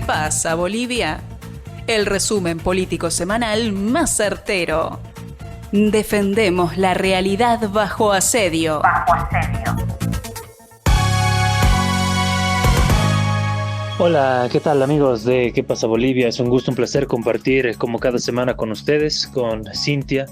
pasa, Bolivia? El resumen político semanal más certero. Defendemos la realidad bajo asedio. Hola, ¿qué tal amigos de ¿Qué pasa Bolivia? Es un gusto, un placer compartir como cada semana con ustedes, con Cintia,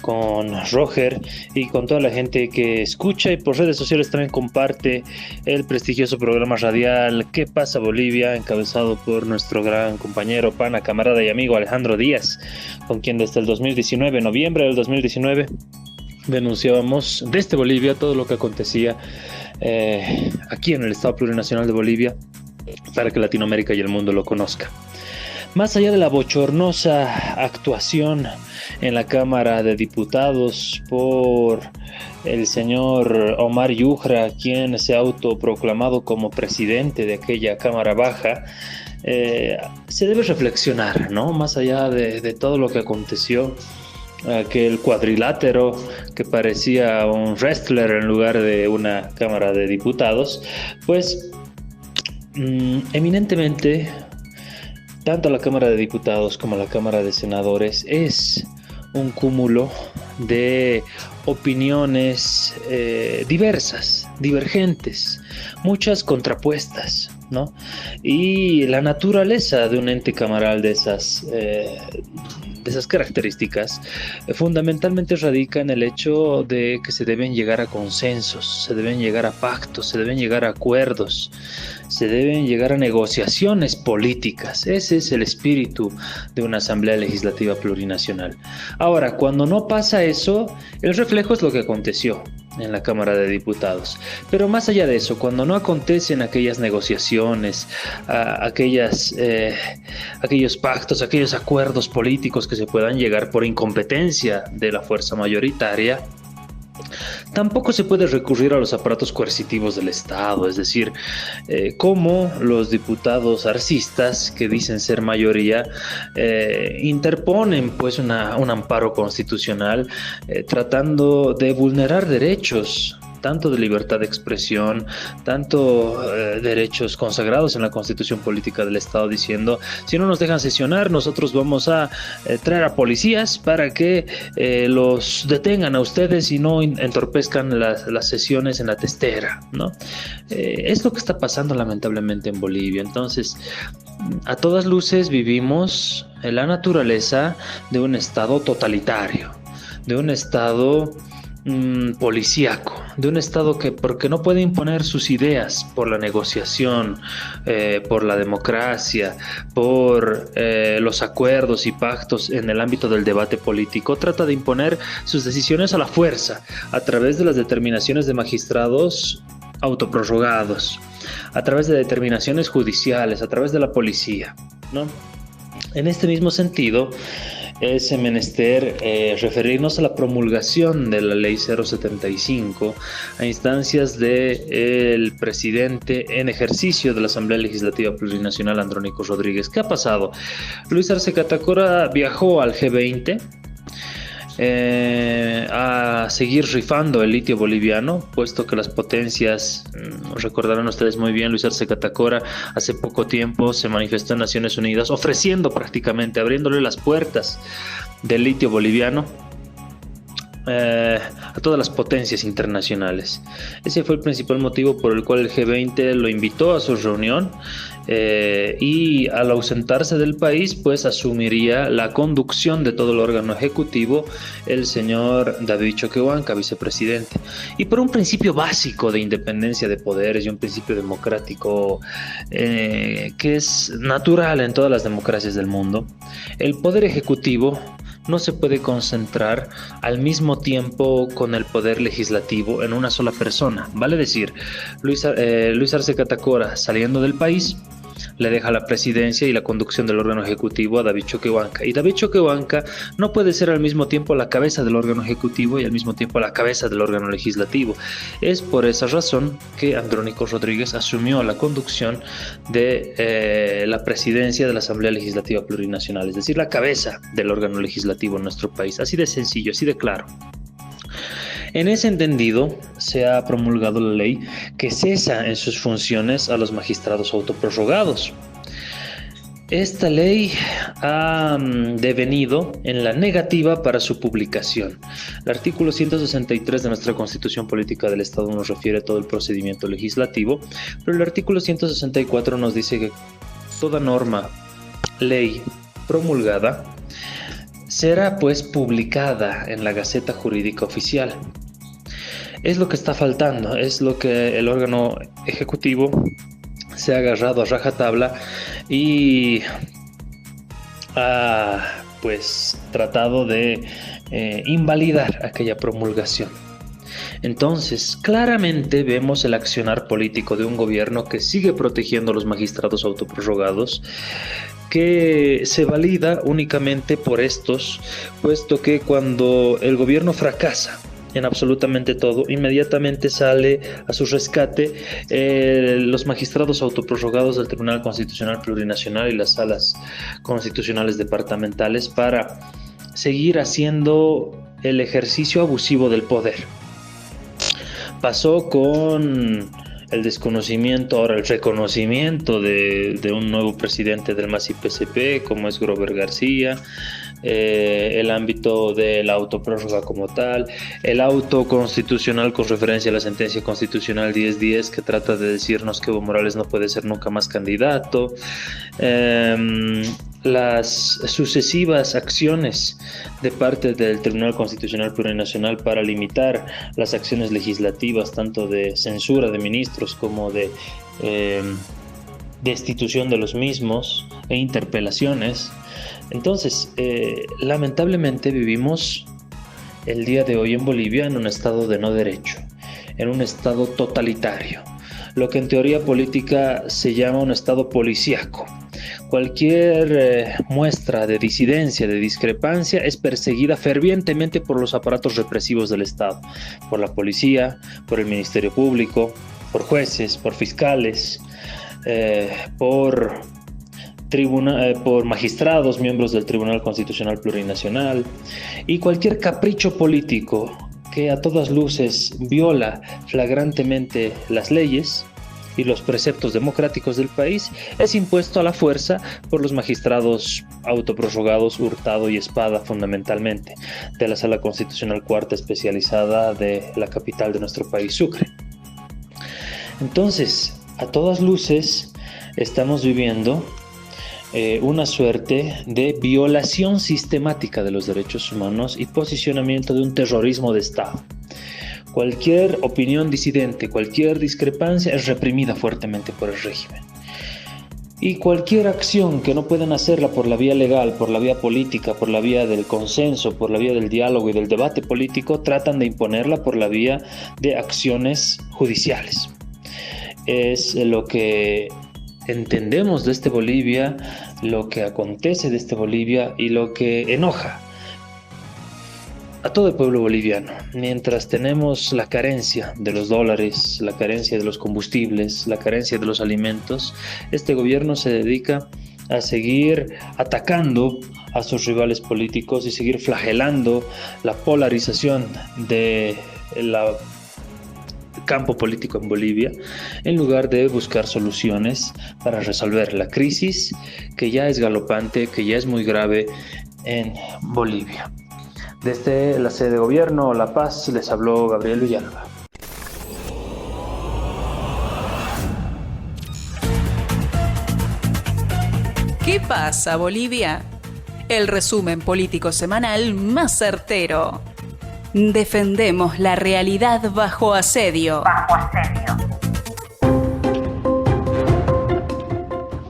con Roger y con toda la gente que escucha y por redes sociales también comparte el prestigioso programa radial ¿Qué pasa Bolivia? Encabezado por nuestro gran compañero, pana, camarada y amigo Alejandro Díaz, con quien desde el 2019, noviembre del 2019, denunciábamos desde Bolivia todo lo que acontecía aquí en el Estado Plurinacional de Bolivia, para que Latinoamérica y el mundo lo conozca. Más allá de la bochornosa actuación en la Cámara de Diputados por el señor Omar Yujra, quien se ha autoproclamado como presidente de aquella Cámara Baja, se debe reflexionar, ¿no? Más allá de todo lo que aconteció, aquel cuadrilátero que parecía un wrestler en lugar de una Cámara de Diputados, pues eminentemente tanto la Cámara de Diputados como la Cámara de Senadores es un cúmulo de opiniones diversas, divergentes, muchas contrapuestas, ¿no? Y la naturaleza de un ente camaral de esas características fundamentalmente radica en el hecho de que se deben llegar a consensos, se deben llegar a pactos, se deben llegar a acuerdos, se deben llegar a negociaciones políticas. Ese es el espíritu de una asamblea legislativa plurinacional. Ahora, cuando no pasa eso, el reflejo es lo que aconteció en la Cámara de Diputados. Pero más allá de eso, cuando no acontecen aquellas negociaciones, aquellos pactos, aquellos acuerdos políticos que se puedan llegar por incompetencia de la fuerza mayoritaria, tampoco se puede recurrir a los aparatos coercitivos del Estado, es decir, como los diputados arcistas, que dicen ser mayoría, interponen pues un amparo constitucional tratando de vulnerar derechos, tanto de libertad de expresión, tanto derechos consagrados en la Constitución Política del Estado, diciendo, si no nos dejan sesionar, nosotros vamos a traer a policías para que los detengan a ustedes y no entorpezcan las sesiones en la testera, ¿no? Es lo que está pasando lamentablemente en Bolivia. Entonces, a todas luces vivimos en la naturaleza de un Estado totalitario, de un Estado policíaco, de un Estado que, porque no puede imponer sus ideas por la negociación, por la democracia, por los acuerdos y pactos en el ámbito del debate político, trata de imponer sus decisiones a la fuerza, a través de las determinaciones de magistrados autoprorrogados, a través de determinaciones judiciales, a través de la policía, ¿no? En este mismo sentido, es menester referirnos a la promulgación de la Ley 075 a instancias del presidente en ejercicio de la Asamblea Legislativa Plurinacional, Andrónico Rodríguez. ¿Qué ha pasado? Luis Arce Catacora viajó al G20 a seguir rifando el litio boliviano, puesto que las potencias, recordarán ustedes muy bien, Luis Arce Catacora hace poco tiempo se manifestó en Naciones Unidas ofreciendo prácticamente, abriéndole las puertas del litio boliviano a todas las potencias internacionales. Ese fue el principal motivo por el cual el G20 lo invitó a su reunión, y al ausentarse del país pues asumiría la conducción de todo el órgano ejecutivo el señor David Choquehuanca, vicepresidente, y por un principio básico de independencia de poderes y un principio democrático que es natural en todas las democracias del mundo. El poder ejecutivo no se puede concentrar al mismo tiempo con el poder legislativo en una sola persona. Vale decir, Luis Arce Catacora, saliendo del país, le deja la presidencia y la conducción del órgano ejecutivo a David Choquehuanca. Y David Choquehuanca no puede ser al mismo tiempo la cabeza del órgano ejecutivo y al mismo tiempo la cabeza del órgano legislativo. Es por esa razón que Andrónico Rodríguez asumió la conducción de la presidencia de la Asamblea Legislativa Plurinacional, es decir, la cabeza del órgano legislativo en nuestro país. Así de sencillo, así de claro. En ese entendido, se ha promulgado la ley que cesa en sus funciones a los magistrados autoprorrogados. Esta ley ha devenido en la negativa para su publicación. El artículo 163 de nuestra Constitución Política del Estado nos refiere a todo el procedimiento legislativo, pero el artículo 164 nos dice que toda norma, ley promulgada será pues publicada en la Gaceta Jurídica Oficial. Es lo que está faltando, es lo que el órgano ejecutivo se ha agarrado a rajatabla y ha pues tratado de invalidar aquella promulgación. Entonces, claramente vemos el accionar político de un gobierno que sigue protegiendo a los magistrados autoprorrogados, que se valida únicamente por estos, puesto que cuando el gobierno fracasa en absolutamente todo, inmediatamente sale a su rescate los magistrados autoprorrogados del Tribunal Constitucional Plurinacional y las salas constitucionales departamentales para seguir haciendo el ejercicio abusivo del poder. Pasó con el desconocimiento, ahora el reconocimiento de un nuevo presidente del MAS-IPCP, como es Grover García, el ámbito de la autoprórroga como tal, el auto constitucional con referencia a la sentencia constitucional 1010 que trata de decirnos que Evo Morales no puede ser nunca más candidato, las sucesivas acciones de parte del Tribunal Constitucional Plurinacional para limitar las acciones legislativas, tanto de censura de ministros como de destitución de los mismos e interpelaciones. Entonces, lamentablemente vivimos el día de hoy en Bolivia en un estado de no derecho, en un estado totalitario, lo que en teoría política se llama un estado policíaco. Cualquier muestra de disidencia, de discrepancia, es perseguida fervientemente por los aparatos represivos del Estado, por la policía, por el Ministerio Público, por jueces, por fiscales, por magistrados, miembros del Tribunal Constitucional Plurinacional, y cualquier capricho político que a todas luces viola flagrantemente las leyes y los preceptos democráticos del país es impuesto a la fuerza por los magistrados autoprorrogados Hurtado y Espada, fundamentalmente, de la Sala Constitucional Cuarta especializada de la capital de nuestro país, Sucre. Entonces, a todas luces estamos viviendo una suerte de violación sistemática de los derechos humanos y posicionamiento de un terrorismo de Estado. Cualquier opinión disidente, cualquier discrepancia es reprimida fuertemente por el régimen. Y cualquier acción que no puedan hacerla por la vía legal, por la vía política, por la vía del consenso, por la vía del diálogo y del debate político, tratan de imponerla por la vía de acciones judiciales. Es lo que entendemos de este Bolivia, lo que acontece de este Bolivia y lo que enoja a todo el pueblo boliviano. Mientras tenemos la carencia de los dólares, la carencia de los combustibles, la carencia de los alimentos, este gobierno se dedica a seguir atacando a sus rivales políticos y seguir flagelando la polarización de la campo político en Bolivia, en lugar de buscar soluciones para resolver la crisis que ya es galopante, que ya es muy grave en Bolivia. Desde la sede de gobierno, La Paz, les habló Gabriel Villalba. ¿Qué pasa, Bolivia? El resumen político semanal más certero. Defendemos la realidad bajo asedio.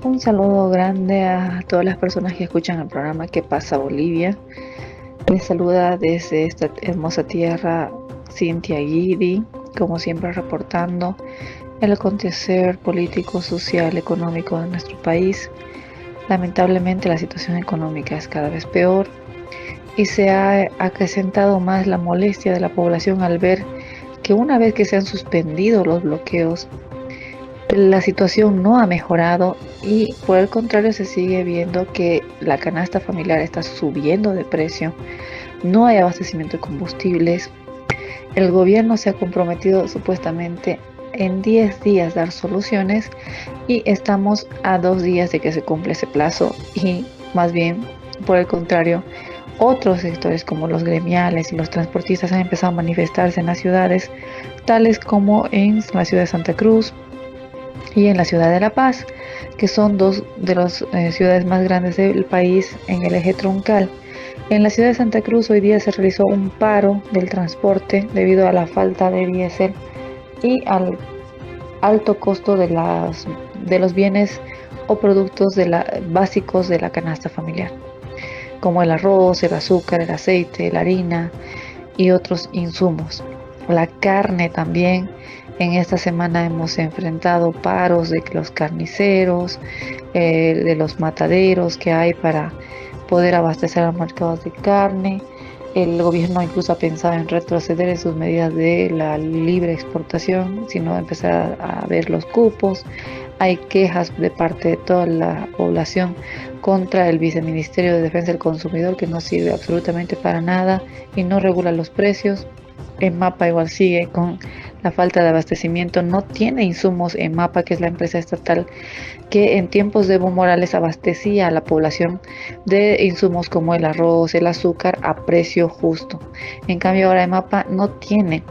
Un saludo grande a todas las personas que escuchan el programa ¿Qué pasa, Bolivia? Les saluda desde esta hermosa tierra Cintia Guidi, como siempre reportando el acontecer político, social, económico de nuestro país. Lamentablemente la situación económica es cada vez peor y se ha acrecentado más la molestia de la población al ver que una vez que se han suspendido los bloqueos, la situación no ha mejorado y por el contrario se sigue viendo que la canasta familiar está subiendo de precio, no hay abastecimiento de combustibles, el gobierno se ha comprometido supuestamente en 10 días dar soluciones y estamos a 2 días de que se cumpla ese plazo y más bien, por el contrario, otros sectores como los gremiales y los transportistas han empezado a manifestarse en las ciudades, tales como en la ciudad de Santa Cruz y en la ciudad de La Paz, que son dos de las ciudades más grandes del país en el eje troncal. En la ciudad de Santa Cruz hoy día se realizó un paro del transporte debido a la falta de diésel y al alto costo de los bienes o productos básicos de la canasta familiar, como el arroz, el azúcar, el aceite, la harina y otros insumos. La carne también. En esta semana hemos enfrentado paros de los carniceros, de los mataderos que hay para poder abastecer a los mercados de carne. El gobierno incluso ha pensado en retroceder en sus medidas de la libre exportación, sino empezar a ver los cupos. Hay quejas de parte de toda la población contra el Viceministerio de Defensa del Consumidor, que no sirve absolutamente para nada y no regula los precios. EMAPA igual sigue con la falta de abastecimiento, no tiene insumos. EMAPA, que es la empresa estatal que en tiempos de Evo Morales abastecía a la población de insumos como el arroz, el azúcar a precio justo. En cambio ahora EMAPA no tiene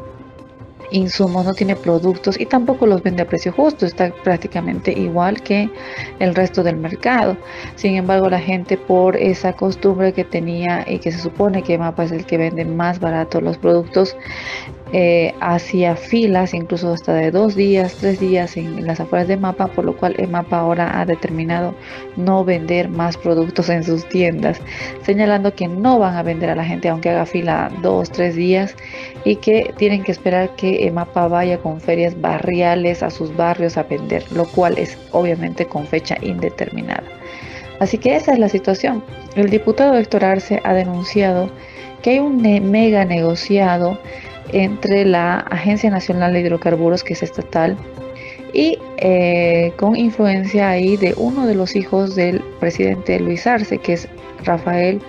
insumos, no tiene productos y tampoco los vende a precio justo, está prácticamente igual que el resto del mercado. Sin embargo, la gente, por esa costumbre que tenía y que se supone que EMAPA es el que vende más barato los productos, hacía filas incluso hasta de 2 días, 3 días en las afueras de EMAPA, por lo cual EMAPA ahora ha determinado no vender más productos en sus tiendas, señalando que no van a vender a la gente aunque haga fila 2, 3 días y que tienen que esperar que EMAPA vaya con ferias barriales a sus barrios a vender, lo cual es obviamente con fecha indeterminada. Así que esa es la situación. El diputado Héctor Arce ha denunciado que hay un mega negociado entre la Agencia Nacional de Hidrocarburos, que es estatal, y con influencia ahí de uno de los hijos del presidente Luis Arce, que es Rafael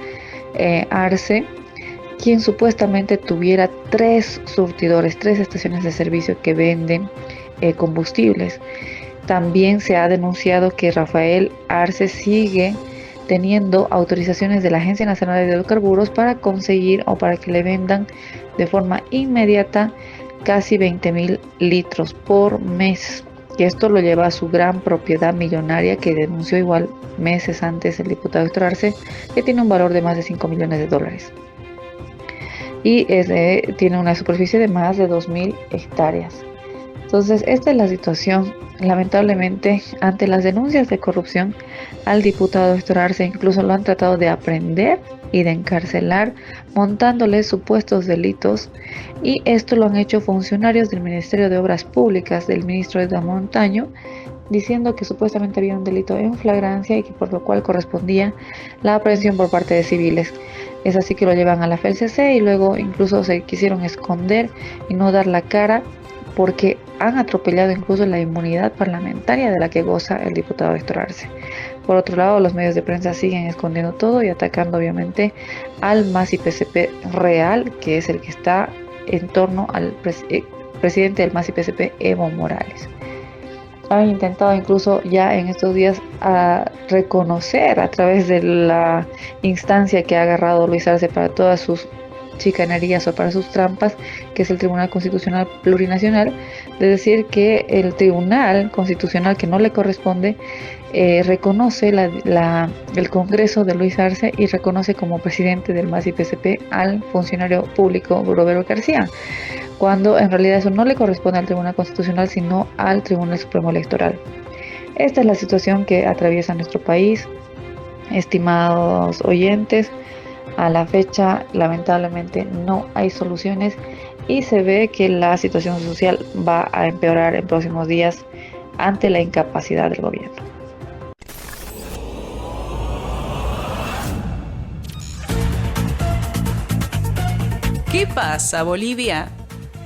Arce, quien supuestamente tuviera 3 surtidores, 3 estaciones de servicio que venden combustibles. También se ha denunciado que Rafael Arce sigue teniendo autorizaciones de la Agencia Nacional de Hidrocarburos para conseguir o para que le vendan de forma inmediata casi 20,000 litros por mes. Y esto lo lleva a su gran propiedad millonaria que denunció igual meses antes el diputado Héctor Arce, que tiene un valor de más de $5 millones. Y tiene una superficie de más de 2,000 hectáreas. Entonces, esta es la situación. Lamentablemente, ante las denuncias de corrupción, al diputado Héctor Arce incluso lo han tratado de aprehender y de encarcelar, montándole supuestos delitos, y esto lo han hecho funcionarios del Ministerio de Obras Públicas del ministro Edgar Montaño, diciendo que supuestamente había un delito en flagrancia y que por lo cual correspondía la aprehensión por parte de civiles. Es así que lo llevan a la FELCC y luego incluso se quisieron esconder y no dar la cara, porque han atropellado incluso la inmunidad parlamentaria de la que goza el diputado Héctor Arce. Por otro lado, los medios de prensa siguen escondiendo todo y atacando obviamente al MAS-IPCP real, que es el que está en torno al presidente del MAS-IPCP, Evo Morales. Han intentado incluso ya en estos días reconocer a través de la instancia que ha agarrado Luis Arce para todas sus chicanerías o para sus trampas, que es el Tribunal Constitucional Plurinacional, de decir que el Tribunal Constitucional, que no le corresponde, reconoce el Congreso de Luis Arce y reconoce como presidente del MAS-IPCP al funcionario público Roberto García, cuando en realidad eso no le corresponde al Tribunal Constitucional, sino al Tribunal Supremo Electoral. Esta es la situación que atraviesa nuestro país, estimados oyentes. A la fecha, lamentablemente, no hay soluciones y se ve que la situación social va a empeorar en próximos días ante la incapacidad del gobierno. ¿Qué pasa, Bolivia?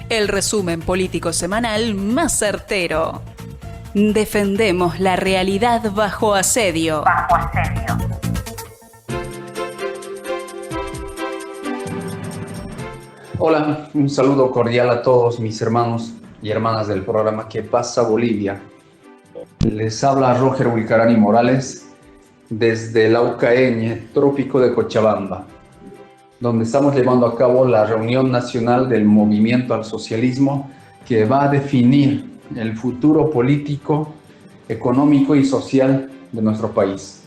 El resumen político semanal más certero. Defendemos la realidad bajo asedio. Hola, un saludo cordial a todos mis hermanos y hermanas del programa ¿Qué pasa Bolivia? Les habla Roger Wilcarani Morales desde el Laucaeñe, trópico de Cochabamba, donde estamos llevando a cabo la reunión nacional del Movimiento al Socialismo que va a definir el futuro político, económico y social de nuestro país.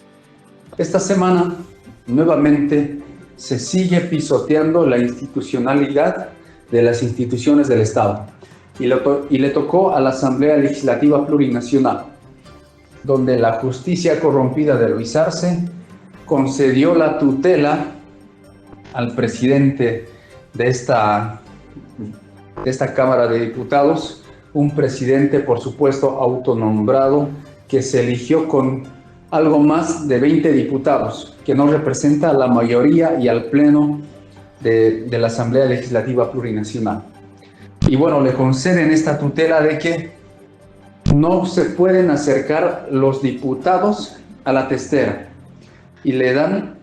Esta semana, nuevamente, se sigue pisoteando la institucionalidad de las instituciones del Estado y le tocó a la Asamblea Legislativa Plurinacional, donde la justicia corrompida de Luis Arce concedió la tutela al presidente de esta Cámara de Diputados, un presidente, por supuesto, autonombrado, que se eligió con algo más de 20 diputados, que no representa a la mayoría y al pleno de la Asamblea Legislativa Plurinacional. Y bueno, le conceden esta tutela de que no se pueden acercar los diputados a la testera y le dan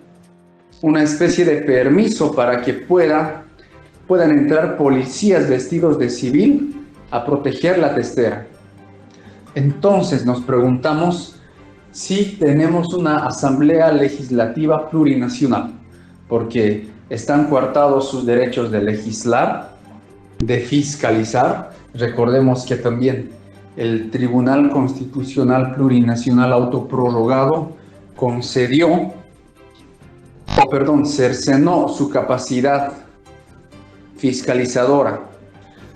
una especie de permiso para que puedan entrar policías vestidos de civil a proteger la testera. Entonces nos preguntamos si tenemos una Asamblea Legislativa Plurinacional, porque están coartados sus derechos de legislar, de fiscalizar. Recordemos que también el Tribunal Constitucional Plurinacional autoprorrogado cercenó su capacidad fiscalizadora.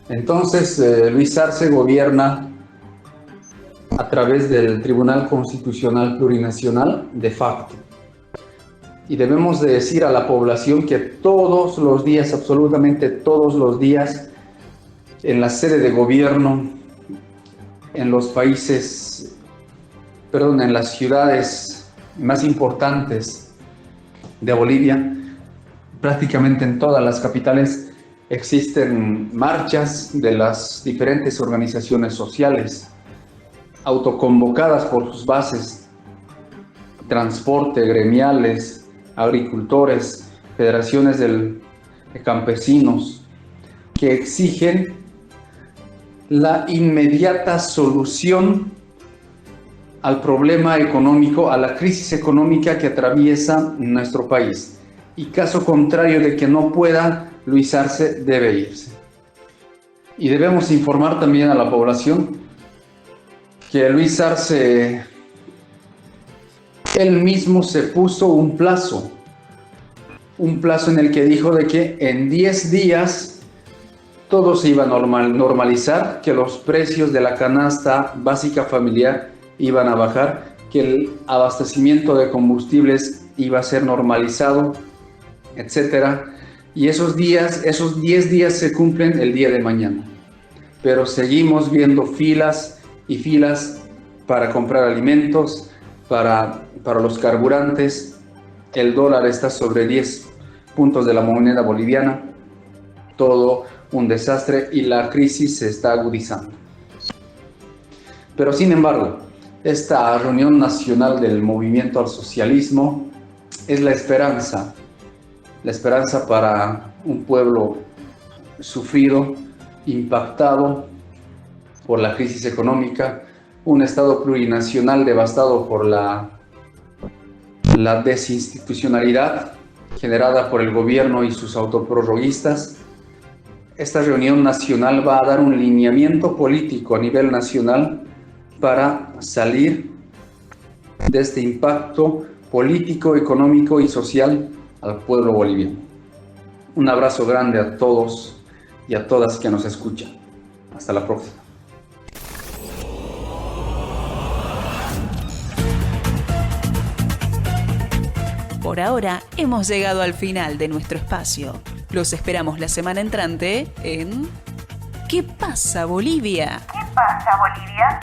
Entonces, Luis Arce gobierna a través del Tribunal Constitucional Plurinacional de facto. Y debemos de decir a la población que todos los días, absolutamente todos los días, en la sede de gobierno, en las ciudades más importantes de Bolivia, prácticamente en todas las capitales, existen marchas de las diferentes organizaciones sociales, autoconvocadas por sus bases, transporte, gremiales, agricultores, federaciones de campesinos, que exigen la inmediata solución al problema económico, a la crisis económica que atraviesa nuestro país. Y caso contrario de que no pueda, Luis Arce debe irse. Y debemos informar también a la población que Luis Arce, él mismo se puso un plazo en el que dijo de que en 10 días todo se iba a normalizar, que los precios de la canasta básica familiar iban a bajar, que el abastecimiento de combustibles iba a ser normalizado, etc. Y esos 10 días se cumplen el día de mañana. Pero seguimos viendo filas y filas para comprar alimentos, para los carburantes. El dólar está sobre 10 puntos de la moneda boliviana. Todo un desastre y la crisis se está agudizando. Pero sin embargo, esta reunión nacional del Movimiento al Socialismo es la esperanza para un pueblo sufrido, impactado por la crisis económica, un Estado plurinacional devastado por la desinstitucionalidad generada por el gobierno y sus autoprorroguistas. Esta reunión nacional va a dar un lineamiento político a nivel nacional para salir de este impacto político, económico y social al pueblo boliviano. Un abrazo grande a todos y a todas que nos escuchan. Hasta la próxima. Por ahora hemos llegado al final de nuestro espacio. Los esperamos la semana entrante en ¿Qué pasa, Bolivia? ¿Qué pasa, Bolivia?